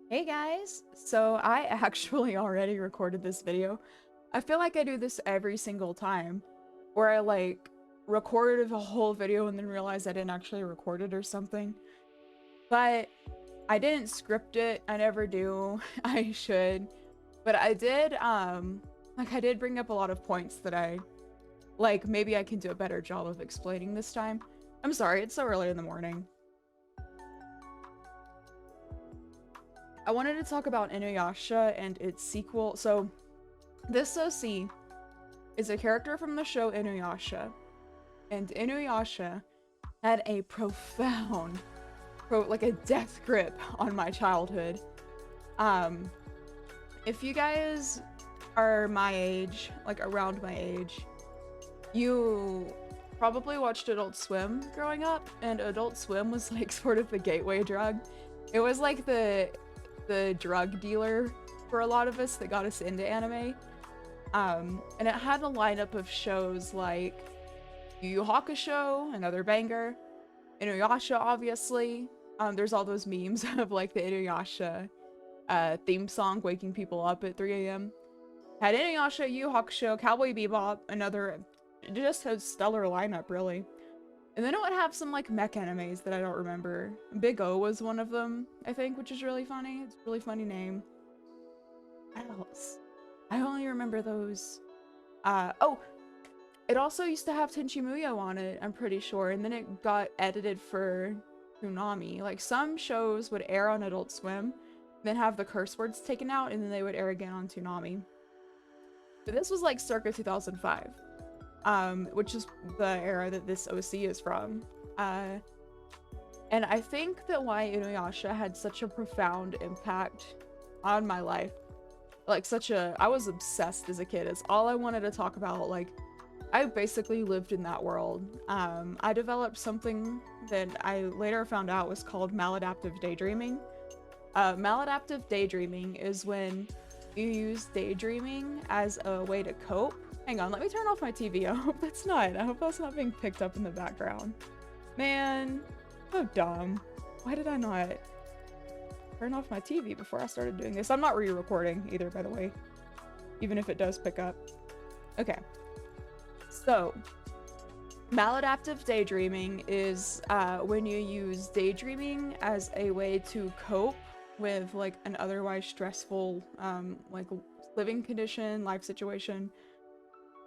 Hey guys! So I actually already recorded this video. I feel like I do this every single time, where I recorded a whole video and then realized I didn't actually record it or something. But I didn't script it, I never do. I should. But I did, I did bring up a lot of points that maybe I can do a better job of explaining this time. I'm sorry, it's so early in the morning. I wanted to talk about Inuyasha and its sequel. So this OC is a character from the show Inuyasha, and Inuyasha had a profound, like a death grip on my childhood. Um, if you guys are my age, like around my age, you probably watched Adult Swim growing up, and Adult Swim was like sort of the gateway drug. It was like the drug dealer for a lot of us that got us into anime. And it had a lineup of shows like Yu Yu Hakusho, another banger, Inuyasha, obviously. There's all those memes of like the Inuyasha theme song waking people up at 3 a.m. Had Inuyasha, Yu Yu Hakusho, Cowboy Bebop, another, just a stellar lineup, really. And then it would have some like mech animes that I don't remember. Big O was one of them, I think, which is really funny. It's a really funny name. What else? I only remember those. Oh, it also used to have Tenchi Muyo on it, I'm pretty sure, and then it got edited for Toonami. Like, some shows would air on Adult Swim, then have the curse words taken out, and then they would air again on Toonami. But this was like circa 2005, which is the era that this OC is from. And I think that why Inuyasha had such a profound impact on my life, like I was obsessed as a kid. It's all I wanted to talk about. Like, I basically lived in that world. I developed something that I later found out was called maladaptive daydreaming. Maladaptive daydreaming is when you use daydreaming as a way to cope. Hang on, let me turn off my TV. I hope that's not being picked up in the background. Man, so dumb. Why did I not turn off my TV before I started doing this? I'm not re-recording either, by the way, even if it does pick up. Okay. So, maladaptive daydreaming is when you use daydreaming as a way to cope with like an otherwise stressful like living condition, life situation,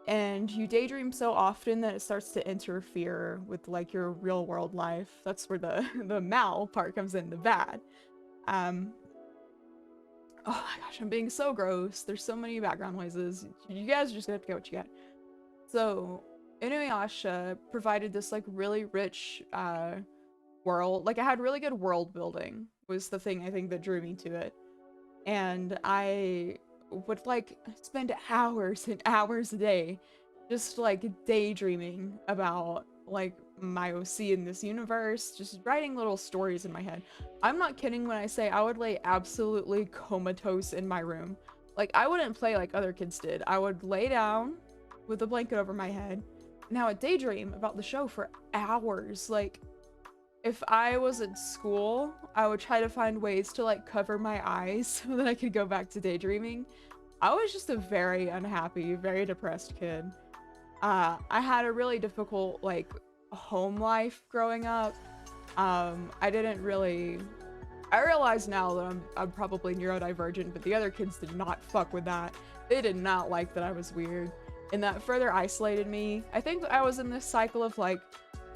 and you daydream so often that it starts to interfere with like your real world life. That's where the mal part comes in, the bad. Um, oh my gosh, I'm being so gross. There's so many background noises. You guys are just gonna have to get what you get. So, Inuyasha provided this like really rich world. Like, it had really good world building was the thing I think that drew me to it. And I would like spend hours and hours a day just like daydreaming about like my OC in this universe, just writing little stories in my head. I'm not kidding when I say I would lay absolutely comatose in my room. Like, I wouldn't play like other kids did. I would lay down with a blanket over my head and I would daydream about the show for hours. Like, if I was at school, I would try to find ways to like cover my eyes so that I could go back to daydreaming. I was just a very unhappy, very depressed kid. I had a really difficult like home life growing up. I didn't really. I realize now that I'm probably neurodivergent, but the other kids did not fuck with that. They did not like that I was weird, and that further isolated me. I think I was in this cycle of like,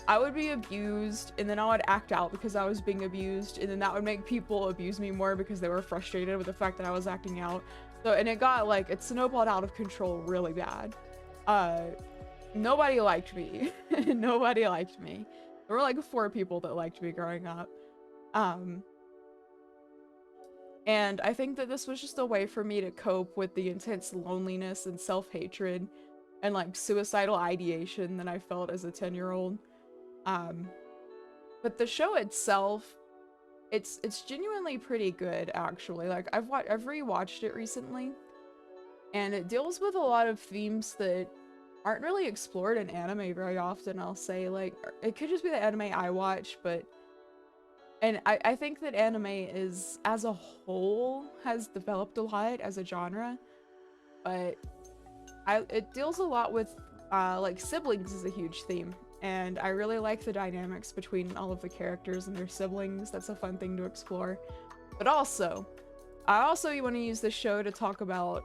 I would be abused and then I would act out because I was being abused, and then that would make people abuse me more because they were frustrated with the fact that I was acting out. So, and it snowballed out of control really bad. Nobody liked me. Nobody liked me. There were like 4 people that liked me growing up. And I think that this was just a way for me to cope with the intense loneliness and self-hatred and like suicidal ideation that I felt as a 10-year-old. But the show itself, it's genuinely pretty good, actually. Like, I've rewatched it recently, and it deals with a lot of themes that aren't really explored in anime very often, I'll say. Like, it could just be the anime I watch, but And I think that anime is, as a whole, has developed a lot as a genre, but it deals a lot with, like, siblings is a huge theme, and I really like the dynamics between all of the characters and their siblings. That's a fun thing to explore. But also, I also want to use this show to talk about,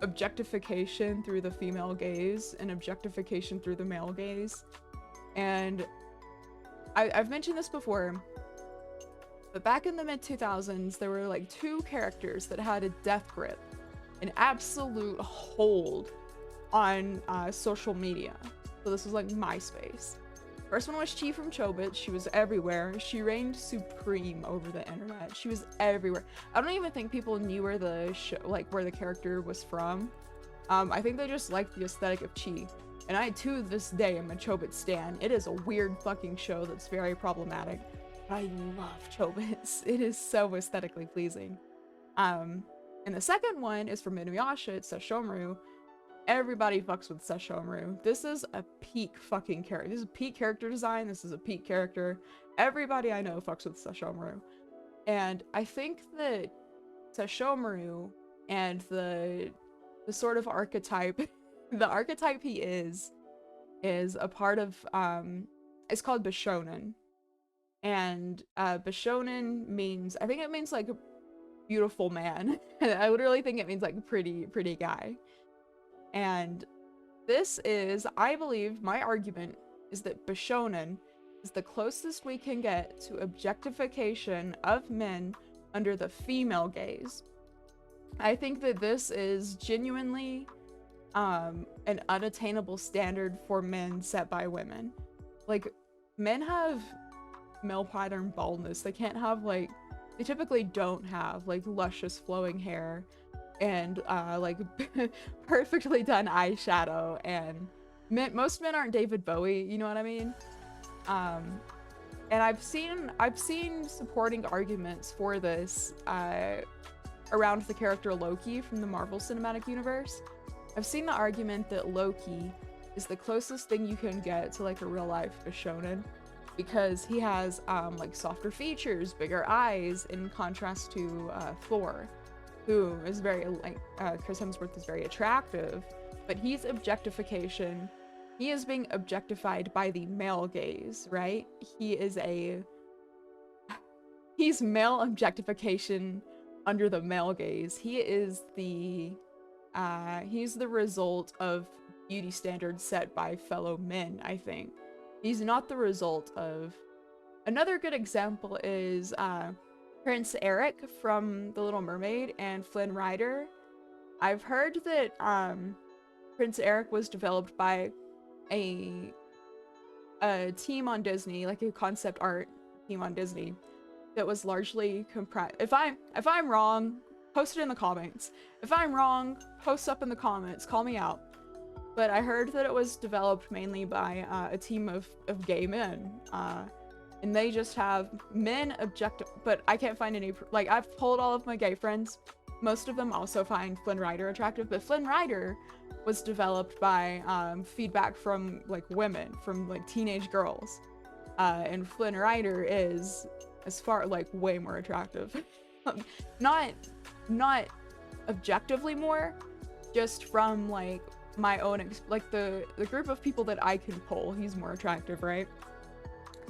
objectification through the female gaze and objectification through the male gaze. And I've mentioned this before, but back in the mid-2000s, there were like two characters that had a death grip, an absolute hold on social media. So this was like MySpace. First one was Chi from Chobits. She was everywhere. She reigned supreme over the internet. She was everywhere. I don't even think people knew where the show, like where the character was from. I think they just liked the aesthetic of Chi. And I, to this day, am a Chobits stan. It is a weird fucking show that's very problematic. But I love Chobits. It is so aesthetically pleasing. And the second one is from Inuyasha. It's Sesshomaru. Everybody fucks with Sesshomaru. This is a peak fucking character. This is a peak character design. This is a peak character. Everybody I know fucks with Sesshomaru. And I think that Sesshomaru and the sort of archetype, the archetype he is a part of, it's called Bishonen. And Bishonen means, I think it means like a beautiful man. I literally think it means like pretty guy. And this is, I believe, my argument is that Bishonen is the closest we can get to objectification of men under the female gaze. I think that this is genuinely an unattainable standard for men set by women. Like, men have male pattern baldness. They can't have, like, they typically don't have, like, luscious flowing hair and like perfectly done eyeshadow, and most men aren't David Bowie, you know what I mean? And I've seen supporting arguments for this around the character Loki from the Marvel Cinematic Universe. I've seen the argument that Loki is the closest thing you can get to like a real life shonen, because he has like softer features, bigger eyes, in contrast to Thor, who is very, like, Chris Hemsworth is very attractive, but he's objectification. He is being objectified by the male gaze, right? He's male objectification under the male gaze. He is he's the result of beauty standards set by fellow men, I think. He's not the result of... Another good example is, Prince Eric from The Little Mermaid and Flynn Rider. I've heard that Prince Eric was developed by a team on Disney, like a concept art team on Disney, that was largely comprised. If I'm wrong, post it in the comments. If I'm wrong, post up in the comments, call me out. But I heard that it was developed mainly by a team of gay men. And they just have men but I can't find any, like, I've polled all of my gay friends. Most of them also find Flynn Rider attractive, but Flynn Rider was developed by feedback from, like, women, from, like, teenage girls. And Flynn Rider is, as far, like, way more attractive. not objectively more, just from, like, my own, like, the group of people that I can poll, he's more attractive, right?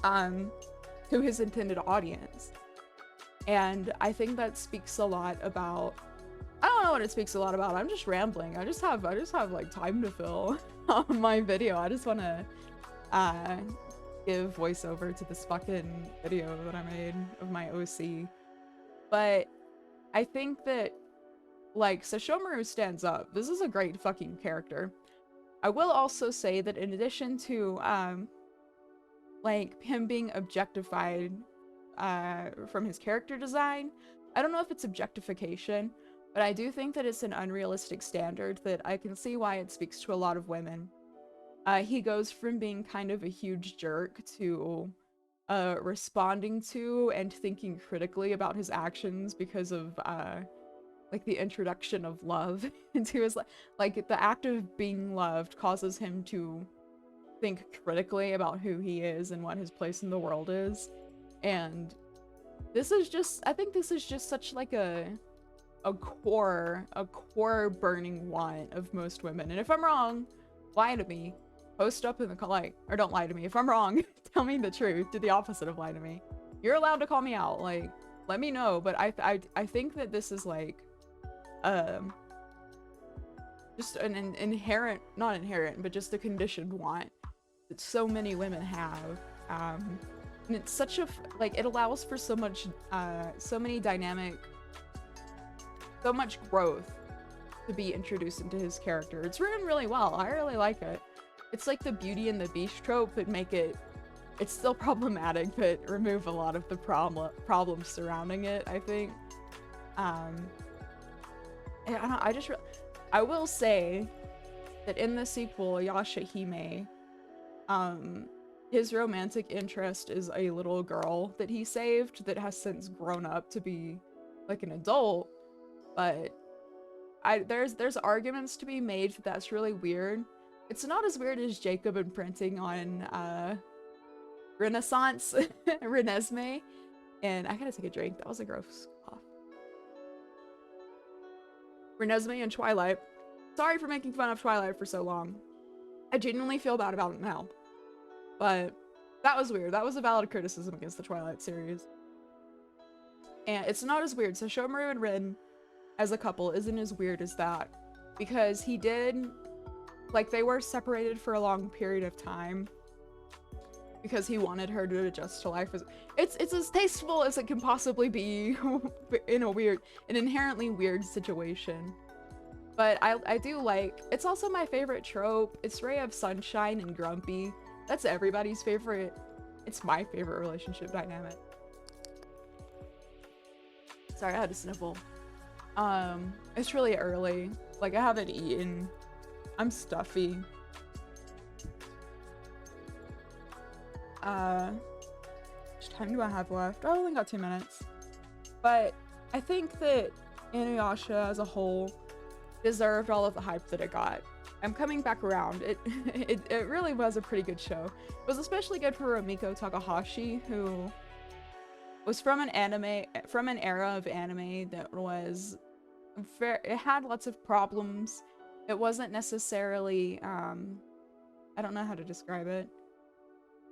To his intended audience. And I think that speaks a lot about, I don't know what it speaks a lot about, I'm just rambling. I just have like time to fill on my video. I just want to give voiceover to this fucking video that I made of my OC. But I think that, like, Sesshomaru stands up. This is a great fucking character. I will also say that in addition to like him being objectified from his character design, I don't know if it's objectification, but I do think that it's an unrealistic standard that I can see why it speaks to a lot of women. He goes from being kind of a huge jerk to responding to and thinking critically about his actions because of like the introduction of love into his life. Like, the act of being loved causes him to think critically about who he is and what his place in the world is. And this is just, I think this is just such like a core burning want of most women. And if I'm wrong, lie to me. Post up in the like, or don't lie to me. If I'm wrong, tell me the truth. Do the opposite of lie to me. You're allowed to call me out. Like, let me know. But I think that this is like, just an inherent, not inherent, but just a conditioned want that so many women have. And it's such a, like, it allows for so much, so many dynamic, so much growth to be introduced into his character. It's written really well. I really like it. It's like the Beauty and the Beast trope, but make it, it's still problematic, but remove a lot of the problems surrounding it, I think. And I will say that in the sequel, Yashahime, his romantic interest is a little girl that he saved that has since grown up to be like an adult, but there's arguments to be made that that's really weird. It's not as weird as Jacob imprinting on Renaissance Renesmee, and I gotta take a drink. That was a gross cough. Renesmee and Twilight. Sorry for making fun of Twilight for so long. I genuinely feel bad about it now. But that was weird. That was a valid criticism against the Twilight series. And it's not as weird. So Shomaru and Rin as a couple isn't as weird as that. Because he did, like, they were separated for a long period of time. Because he wanted her to adjust to life. It's as tasteful as it can possibly be in an inherently weird situation. But I do like, it's also my favorite trope. It's Ray of Sunshine and Grumpy. That's everybody's favorite. It's my favorite relationship dynamic. Sorry, I had to sniffle. It's really early. Like, I haven't eaten. I'm stuffy. How much time do I have left? I only got 2 minutes. But I think that Inuyasha as a whole deserved all of the hype that it got. I'm coming back around. It really was a pretty good show. It was especially good for Rumiko Takahashi, who was from an era of anime that was it had lots of problems. It wasn't necessarily I don't know how to describe it.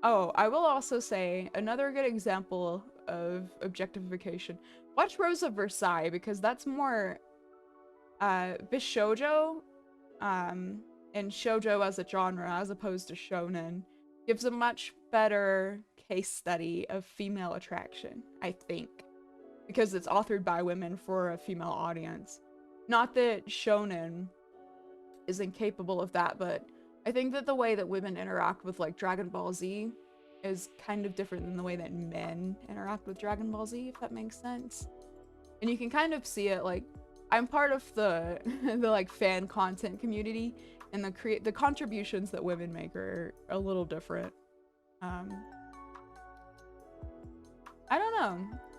Oh, I will also say another good example of objectification. Watch Rose of Versailles, because that's more Bishoujo, and shoujo as a genre as opposed to shonen gives a much better case study of female attraction, I think, because it's authored by women for a female audience. Not that shonen is incapable of that, but I think that the way that women interact with, like, Dragon Ball Z is kind of different than the way that men interact with Dragon Ball Z, if that makes sense. And you can kind of see it, like, I'm part of the the like fan content community, and the contributions that women make are a little different. I don't know.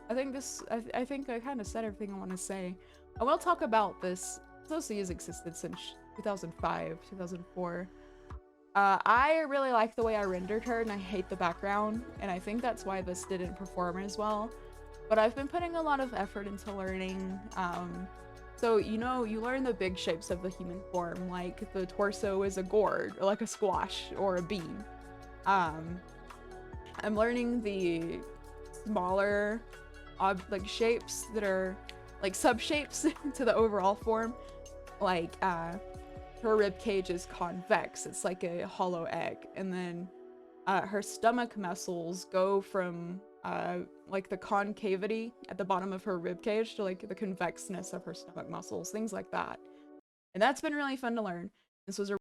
I think I kind of said everything I want to say. I will talk about this. Soci has existed since 2005, 2004. I really like the way I rendered her, and I hate the background, and I think that's why this didn't perform as well. But I've been putting a lot of effort into learning, so, you know, you learn the big shapes of the human form, like the torso is a gourd, or like a squash, or a bean. I'm learning the smaller, like, shapes that are, like, sub-shapes to the overall form. Like, her rib cage is convex, it's like a hollow egg, and then her stomach muscles go from like the concavity at the bottom of her rib cage to like the convexness of her stomach muscles, things like that. And that's been really fun to learn. This was a